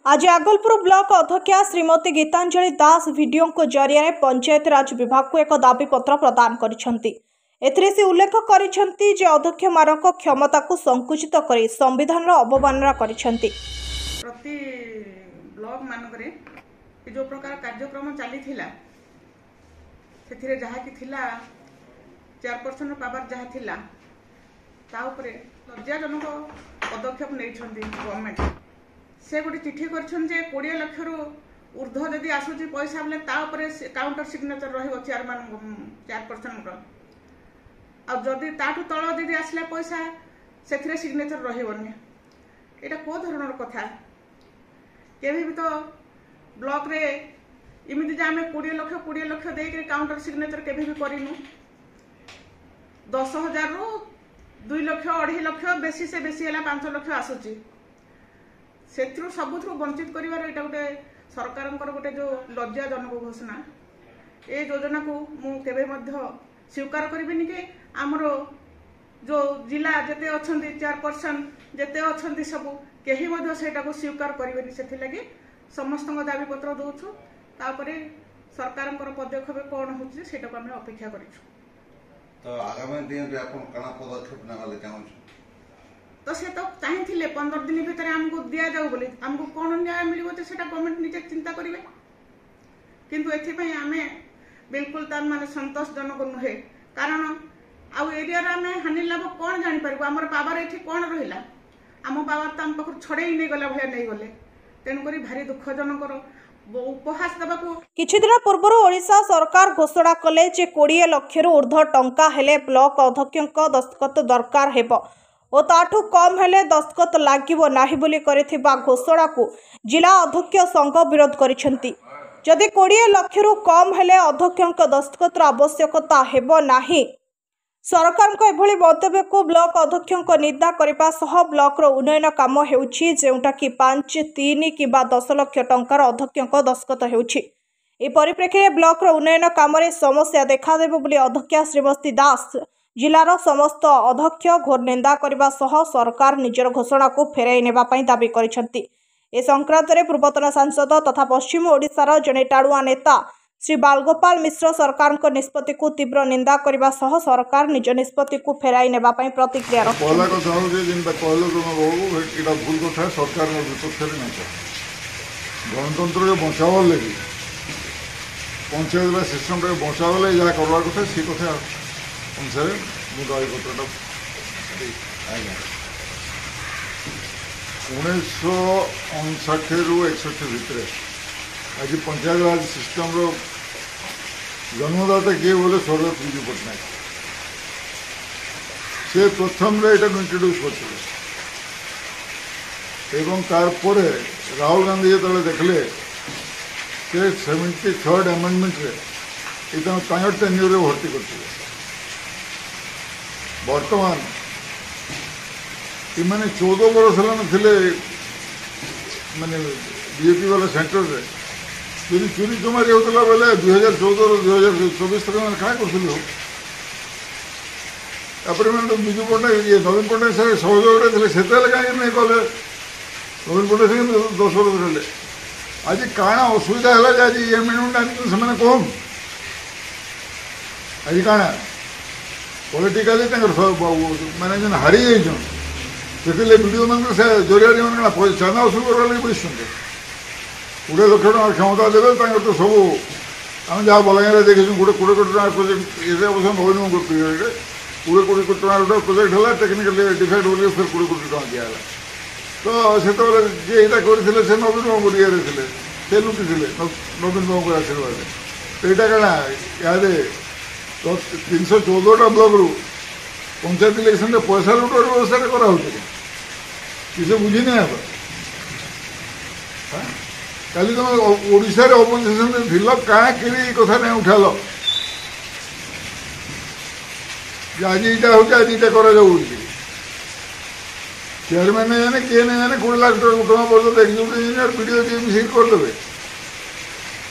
आज आगलपुर ब्लॉक अध्यक्षा श्रीमती गीतांजलि दास वीडियो को जरिए पंचायत राज विभाग को एक दाबी पत्र प्रदान करिसेंती। एथिरे से उल्लेख करिसेंती जे अध्यक्ष मानक क्षमता को संकुचित करी संविधान अवमानना करिसेंती। प्रति ब्लॉक मानकरे जो प्रकार कार्यक्रम चली थिला सेथिरे जहा कि थिला चेयरपर्सन पावर जहा थिला ता उपरे लज्जाजनक पदक्षेप नैछंती गवर्नमेंट से गोटे चिठी करछन जे 20 लाख रु ऊर्ध्व जदि आसुची पैसा बोले ता उपरे काउंटर सिग्नेचर रहिबो चेयरपर्सन रो आ जदि ताठू तळ जदि आसला पैसा सेथिरे सिग्नेचर रहिबोनी। एटा को धरणर कथा केबे भी तो ब्लॉक रे इमिति जे आमे 20 लाख दे के काउंटर सिग्नेचर केबे भी करिनु 10,000 रु 2 लाख 2.5 लाख बेसी से बेसी हला 5 लाख आसुची सेथरु सबुथरु वंचित करिवार एटा गोटे सरकारंकर गोटे जो लज्जाजनक घोषणा ए योजना को मु केबे मध्य स्वीकार करिबिनी कि हमरो जो जिला जते अछंती चेयरपर्सन जते अछंती सब केही मध्य सेटा को स्वीकार करिबेनी सेथि लागि समस्त दाबी पत्र दोछु तापरे सरकारंकर पदक्षेप कोन होछि सेटा को हम अपेक्षा करिछु। तो आगामी दिन रे अपन कना पदक्षेप नगाले चाहछु तो से तो चाहिए 15 दिन भीतर आमको दिया जाऊ बोली आमको कौन न्याय मिलिबो तो सेटा गवर्नमेंट निजे चिंता करिवे किंतु एथि पई आमे बिल्कुल तार माने संतोषजनक नुहे कारण आउ एरिया रे आमे हानि लाभ कोन जानि परबो हमर पावर एथि कोन रहिला आम पावर त हम पखर छड़ेई नै गला भया नै गले तेन करी भारी दुखजनक उपहास दबाको। किछि दिन पूर्व ओडिशा सरकार घोषणा कले जे 20 लाख रु ऊर्ध्व टंका हेले ब्लॉक अध्यक्षक दस्तखत दरकार हेबो और ताठू कम हेले दस्तखत लागिबो नाही बोली करिथिबा घोषणा को जिला अध्यक्ष संघ विरोध करिसेंती। जदि 20 लाख रु कम हेले अध्यक्षक दस्तखत आवश्यकता हेबो नाही सरकार को एभली मंतव्य को ब्लॉक अध्यक्षक निंदा करबा सह ब्लॉक रो उन्नयन काम हेउछि जेउटा कि 5, 3 किबा 10 लाख टंकार अध्यक्षक दस्तखत हेउछि। ए परिप्रेक्षी में ब्लॉक रो उन्नयन काम रे समस्या देखा देबो बोली अध्यक्ष श्रीमती दास जिलार समस्त अध्यक्ष घोर निंदा करबा सह सरकार निजर घोषणा को फेराई नेबा पई दाबी करिसेंती। ए संक्रांत रे पूर्वतन सांसद तथा पश्चिम ओडिशार जने टाड़ुआ नेता श्री बालगोपाल मिश्र सरकार को निष्पत्ति को तीव्र निंदा करबा सह सरकार निज निष्पत्ति को फेराई नेबा पई प्रतिक्रिया पहला कथा हो जे जिनबा कहलो तुम बहु एटा भूल कथा सरकार न विपक्ष रे नै गणतंत्र के बचाव लेगी पंचायत सिस्टम रे बचाव ले जा करवा कथा सी कथा अनुसार मुदाई पत्रटा 1959 रु 61 भितर आज पंचायत राज सिस्टम रो जन्मदाता किए बोले स्वर्गत विजु पट्टनायक से प्रथम रे एटा इंट्रोड्यूस करथिले एवं तार परे राहुल गांधी जो देखले से 73rd अमेंडमेंट रे इतना तांगर टेन्यूर रे भर्ती करथिले वर्तमान इमाने 14 वर्ष थे माने बीजेपी वाला सेंटर रे यदि चोरी चमारी होता बेले 2014 2024 तक मैंने क्या करूँ मैंने विजु पट्टनायक ये नवीन पट्टनायक साहब सहयोग थे कहीं नहीं कले नवीन पट्टनायक 10 वर्ष रहे आज काଣା असुविधा है आज एमेंडमेंट आनी से कम आज काଣା पॉलिटिकली मैंने जो हारी जाइछन से वीडियो मान जरिया चांदा वसूल करवा लगे बैठते 20 लाख टका क्षमता देवे तो सब आम जहाँ बलांगीर देखी गोटे 20 कोटी टका प्रोजेक्ट ये अवश्य नवीन पीरियड 20 कोटी टका गोटे प्रोजेक्ट है टेक्निकली डिफेक्ट बोलिए फिर 20 कोटी टका दिहला तो से जी यहाँ करते से नवीन बाबू ये थे लुटी नवीन बाबू आशीर्वाद तो यहाँ क्या इे 314टा ब्लॉक रू पंचायत इलेक्शन में पैसा लुटर व्यवस्था करा किसी बुझी नहीं आप काली तुम ओडिशा रे अपोजिशन भिल क्या कि कथा नहीं उठाल आज यहाँ हूँ आज यहाँ करा चेयरमैन नहीं जाने किए नहीं जाने 20 लाख टका पर्यटन एक्जिक्यूटिव इंजीनियर वीडियो जी मिसिक करदे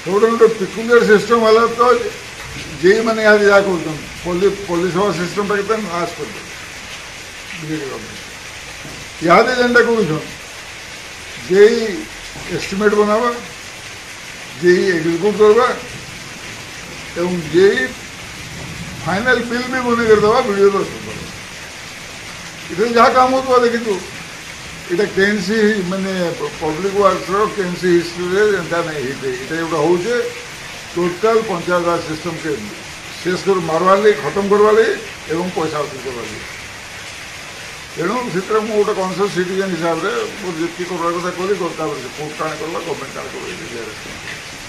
सब गोटे पिकुलियर सिस्टम है तो जे मैंने यहाँ जहाँ कर पुलिस सेवा सिस्टम टाइम आस कर बीजेपी गवर्नमेंट यहाँ जेनटा कौन जे एस्टिमेट बनावा जेई एग्जीक्यूट करवा एवं जेई फाइनल बिल भी बने कर दवा वीडियो तो इधर जहाँ काम होता देखी तू इटा केएनसी माने पब्लिक वर्क्स रो केएनसी हिस्ट्री रे एंता नहीं हिते इटा एउटा होचे टोटल पंचायत राज सिस्टम के शेष कर मारवाली खत्म करवाली एवं पैसा वसूल करवाली तेणु से गोटे कनसियस सिटीजन हिसाब से जी करवा कथा कली कोर्ट टाणी करवा गवर्नमेंट टाणी कर